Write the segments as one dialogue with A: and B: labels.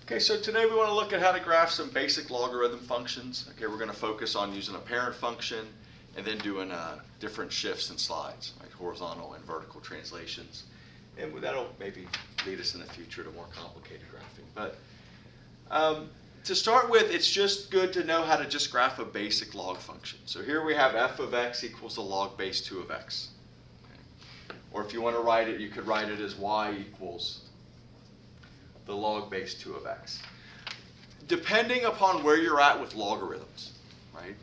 A: Okay, so today we want to look at how to graph some basic logarithm functions. Okay, we're going to focus on using a parent function and then doing different shifts and slides, like horizontal and vertical translations. And that'll maybe lead us in the future to more complicated graphing. But to start with, it's just good to know how to just graph a basic log function. So here we have f of x equals the log base 2 of x. Okay. Or if you want to write it, you could write it as y equals the log base 2 of x. Depending upon where you're at with logarithms, right?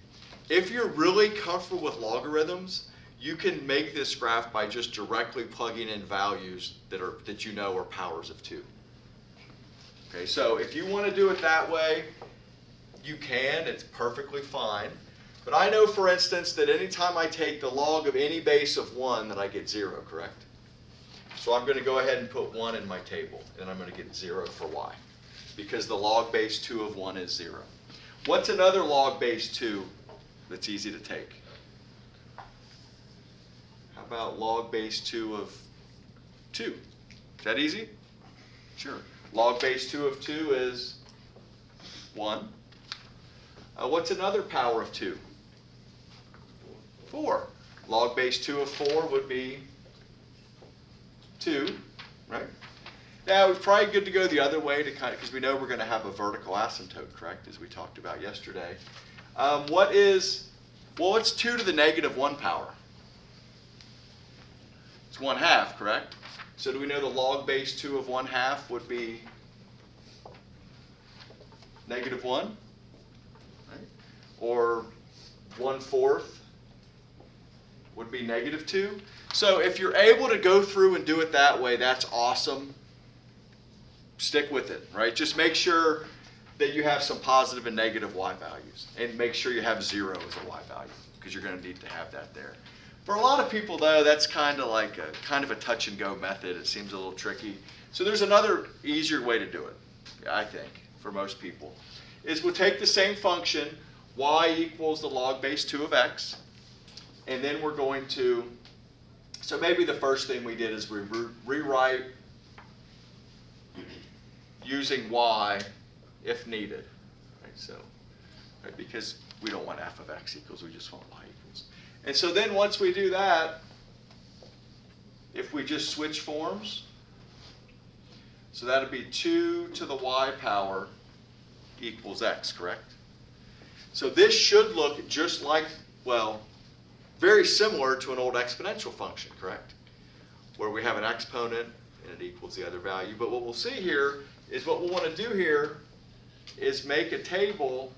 A: If you're really comfortable with logarithms, you can make this graph by just directly plugging in values that you know are powers of 2. Okay, so if you want to do it that way, you can. It's perfectly fine. But I know, for instance, that anytime I take the log of any base of 1, that I get 0, correct? So I'm going to go ahead and put 1 in my table, and I'm going to get 0 for y, because the log base 2 of 1 is 0. What's another log base 2 that's easy to take? How about log base 2 of 2? Is that easy? Sure. Log base 2 of 2 is 1. What's another power of 2? 4. Log base 2 of 4 would be 2, right? Now, it's probably good to go the other way to because we know we're going to have a vertical asymptote, correct, as we talked about yesterday. What's 2 to the negative 1 power? It's 1/2, correct? So do we know the log base 2 of 1/2 would be negative 1? Right? Or 1/4 would be negative 2. So if you're able to go through and do it that way, that's awesome. Stick with it, right? Just make sure that you have some positive and negative y values. And make sure you have 0 as a y value, because you're going to need to have that there. For a lot of people, though, that's kind of like a touch and go method. It seems a little tricky. So there's another easier way to do it, I think, for most people, is we'll take the same function, y equals the log base 2 of x, and then we're going to, so maybe the first thing we did is we rewrite using y if needed, right? So, right, because we don't want f of x equals, we just want y equals. And so then once we do that, if we just switch forms, so that would be 2 to the y power equals x, correct? So this should look just like, well, very similar to an old exponential function, correct? Where we have an exponent and it equals the other value. But what we'll see here is what we'll want to do here is make a table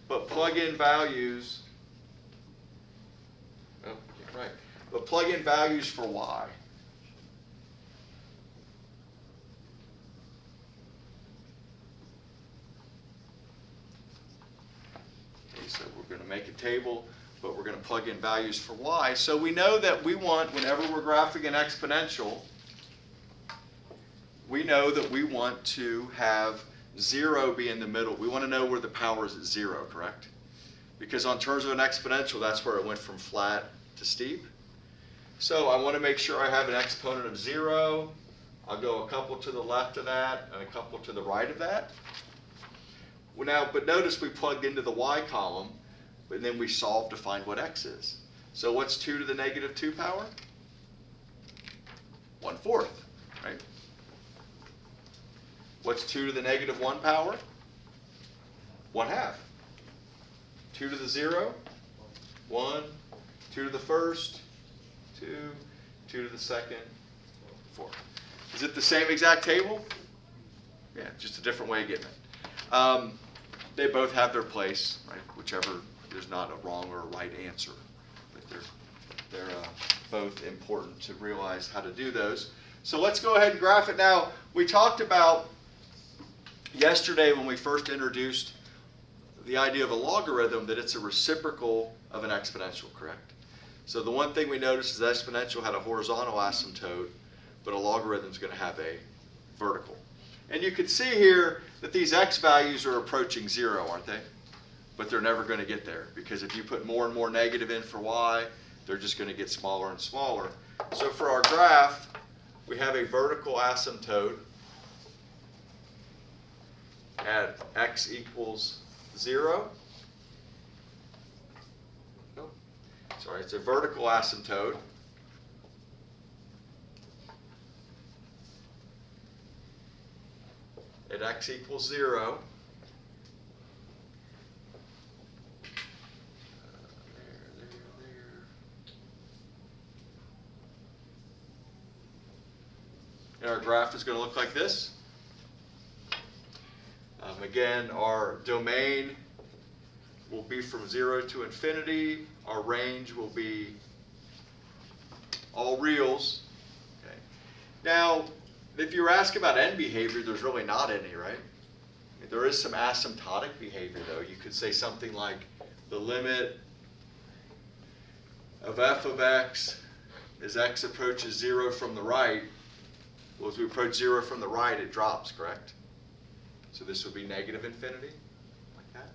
A: but plug in values, but plug in values for y. Okay, so we're going to make a table, but we're going to plug in values for y. So we know that we want, whenever we're graphing an exponential, we know that we want to have 0 be in the middle. We want to know where the power is at 0, correct? Because on terms of an exponential, that's where it went from flat to steep. So I want to make sure I have an exponent of 0. I'll go a couple to the left of that and a couple to the right of that. Well, now, but notice we plugged into the y column, but then we solved to find what x is. So what's 2 to the negative 2 power? 1/4, right? What's 2 to the negative 1 power? 1/2. 2 to the 0? 1. 2 to the first? 2. 2 to the second? 4. Is it the same exact table? Yeah, just a different way of getting it. They both have their place, right? Whichever, there's not a wrong or a right answer. But they're both important to realize how to do those. So let's go ahead and graph it now. We talked about yesterday when we first introduced the idea of a logarithm that it's a reciprocal of an exponential, correct? So the one thing we noticed is the exponential had a horizontal asymptote, but a logarithm is going to have a vertical. And you can see here that these x values are approaching 0, aren't they? But they're never going to get there, because if you put more and more negative in for y, they're just going to get smaller and smaller. So for our graph, we have a vertical asymptote at x equals 0. Nope. Sorry, it's a vertical asymptote. At x equals 0. And our graph is going to look like this. Again, our domain will be from 0 to infinity. Our range will be all reals. Okay. Now, if you were asking about end behavior, there's really not any, right? There is some asymptotic behavior, though. You could say something like the limit of f of x as x approaches 0 from the right. Well, as we approach 0 from the right, it drops, correct? So this would be negative infinity, like that.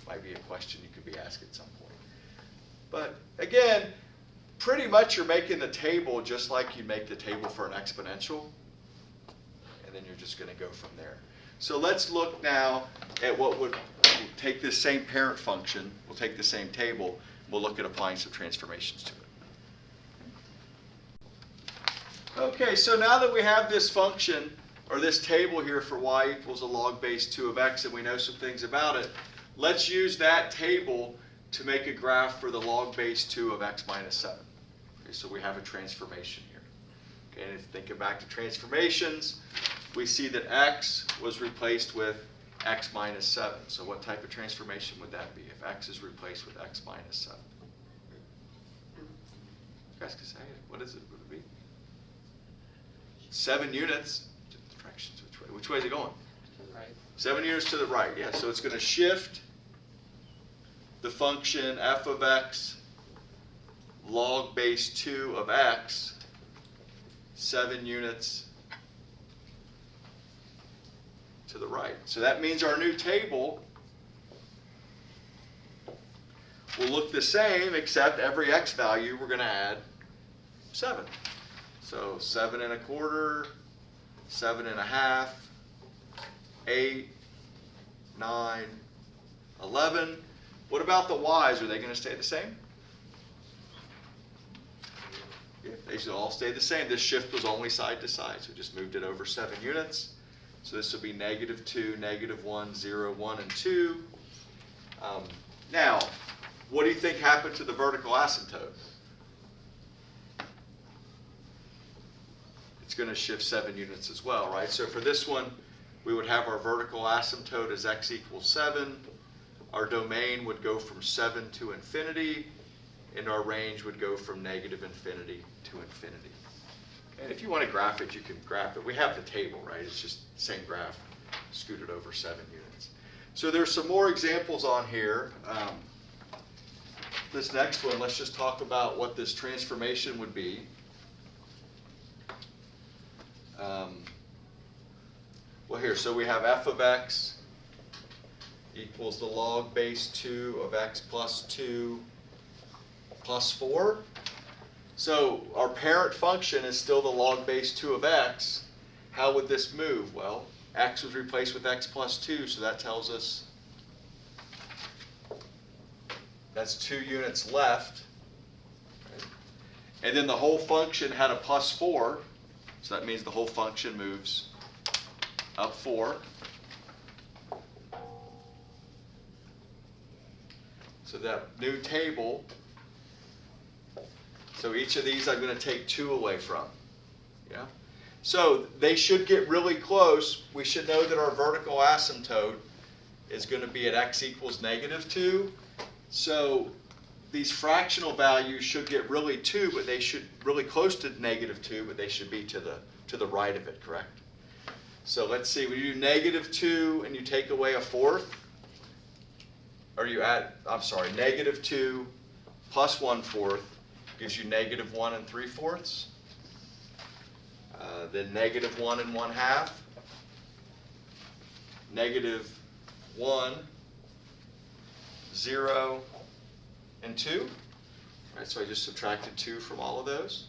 A: Might be a question you could be asked at some point. But again, pretty much you're making the table just like you make the table for an exponential. And then you're just going to go from there. So let's look now at what would we'll take this same parent function, we'll take the same table, we'll look at applying some transformations to it. Okay, so now that we have this function, or this table here for y equals a log base 2 of x, and we know some things about it, let's use that table to make a graph for the log base 2 of x minus 7. Okay, so we have a transformation here. Okay, and if you think back to transformations, we see that x was replaced with x minus 7. So what type of transformation would that be if x is replaced with x minus 7? You guys can say it. What is it? Would it be 7 units? Fractions. Which way? Which way is it going?
B: To the right.
A: 7 units to the right. Yeah. So it's going to shift the function f of x log base 2 of x 7 units to the right. So that means our new table will look the same, except every x value we're going to add 7. So 7 1/4, 7 1/2, 8, 9, 11. What about the y's? Are they going to stay the same? Yeah, they should all stay the same. This shift was only side to side, so just moved it over 7 units. So this will be -2, -1, 0, 1, and 2. Now, what do you think happened to the vertical asymptote? It's going to shift 7 units as well, right? So for this one, we would have our vertical asymptote as x equals 7. Our domain would go from 7 to infinity, and our range would go from -infinity to infinity. And if you want to graph it, you can graph it. We have the table, right? It's just the same graph, scooted over 7 units. So there's some more examples on here. This next one, let's just talk about what this transformation would be. Well, here, so we have f of x equals the log base 2 of x plus 2 plus 4. So our parent function is still the log base 2 of x. How would this move? Well, x was replaced with x plus 2, so that tells us that's 2 units left. Right? And then the whole function had a plus 4, so that means the whole function moves up 4. So that new table, so each of these I'm going to take 2 away from. Yeah? So they should get really close. We should know that our vertical asymptote is going to be at x equals -2. So these fractional values should get really 2, but they should really close to -2, but they should be to the right of it, correct? So let's see, when you do -2 and you take away a fourth, or you add, I'm sorry, -2 plus 1/4 gives you -1 3/4. Then -1 1/2, -1, 0, and 2. Right, so I just subtracted 2 from all of those.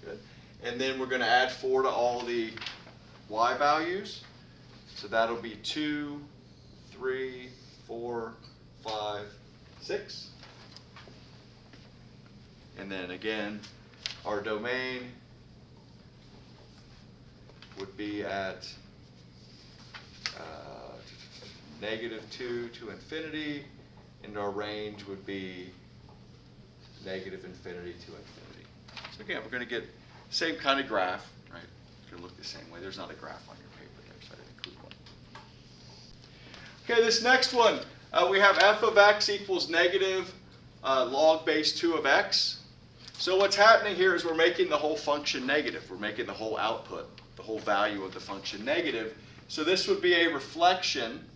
A: Good. And then we're going to add 4 to all the y values. So that'll be 2, 3, 4, 5, 6. And then again, our domain would be at -2 to infinity, and our range would be -∞ to infinity. So again, we're going to get the same kind of graph, right? It's going to look the same way. There's not a graph on your paper there, so I didn't include one. Okay, this next one, we have f of x equals negative log base 2 of x. So what's happening here is we're making the whole function negative. We're making the whole output, the whole value of the function negative. So this would be a reflection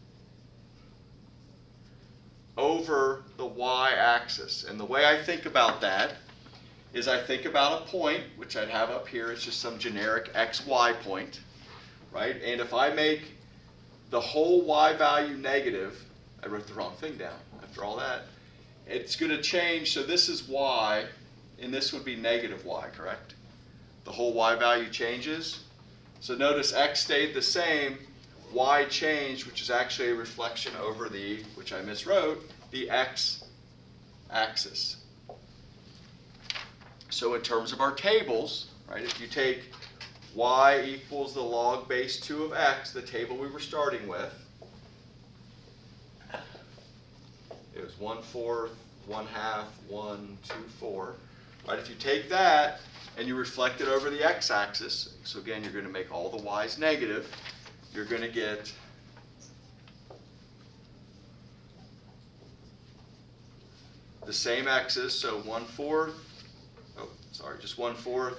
A: over the y-axis. And the way I think about that is I think about a point, which I'd have up here. It's just some generic xy point, right? And if I make the whole y value negative, I wrote the wrong thing down after all that, it's going to change. So this is y, and this would be negative y, correct? The whole y value changes. So notice x stayed the same, y changed, which is actually a reflection over the, which I miswrote, the x-axis. So in terms of our tables, right, if you take y equals the log base 2 of x, the table we were starting with, it was 1/4, 1/2, 1, 2, 4. Right, if you take that and you reflect it over the x-axis, so again, you're going to make all the y's negative, you're going to get the same x's, so 1/4, just 1/4,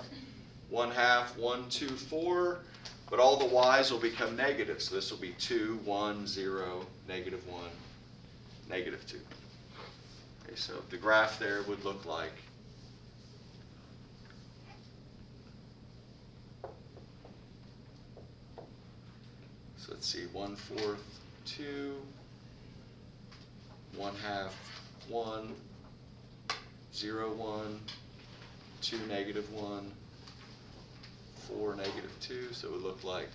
A: 1/2, 1, 2, 4, but all the y's will become negative, so this will be 2, 1, 0, -1, -2. Okay, so the graph there would look like so let's see, 1/4, 2, 1/2, 1, 0, 1, 2, -1, 4, -2, so it would look like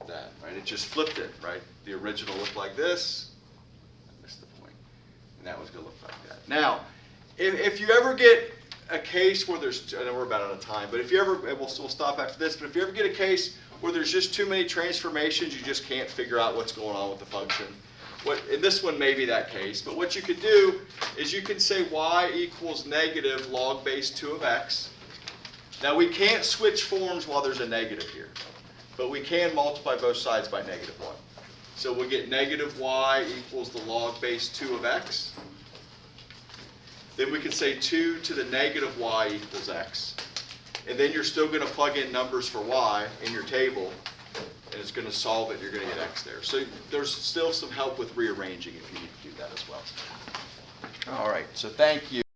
A: that, right? It just flipped it, right? The original looked like this. I missed the point. And that was going to look like that. Now, if you ever get a case where there's, I know we're about out of time, but if you ever, and we'll stop after this, but if you ever get a case where there's just too many transformations, you just can't figure out what's going on with the function. And this one may be that case, but what you could do is you can say y equals negative log base 2 of x. Now we can't switch forms while there's a negative here, but we can multiply both sides by -1. So we'll get negative y equals the log base 2 of x. Then we can say 2 to the negative y equals x. And then you're still going to plug in numbers for y in your table, and it's going to solve it. You're going to get x there. So there's still some help with rearranging if you need to do that as well. All right, so thank you.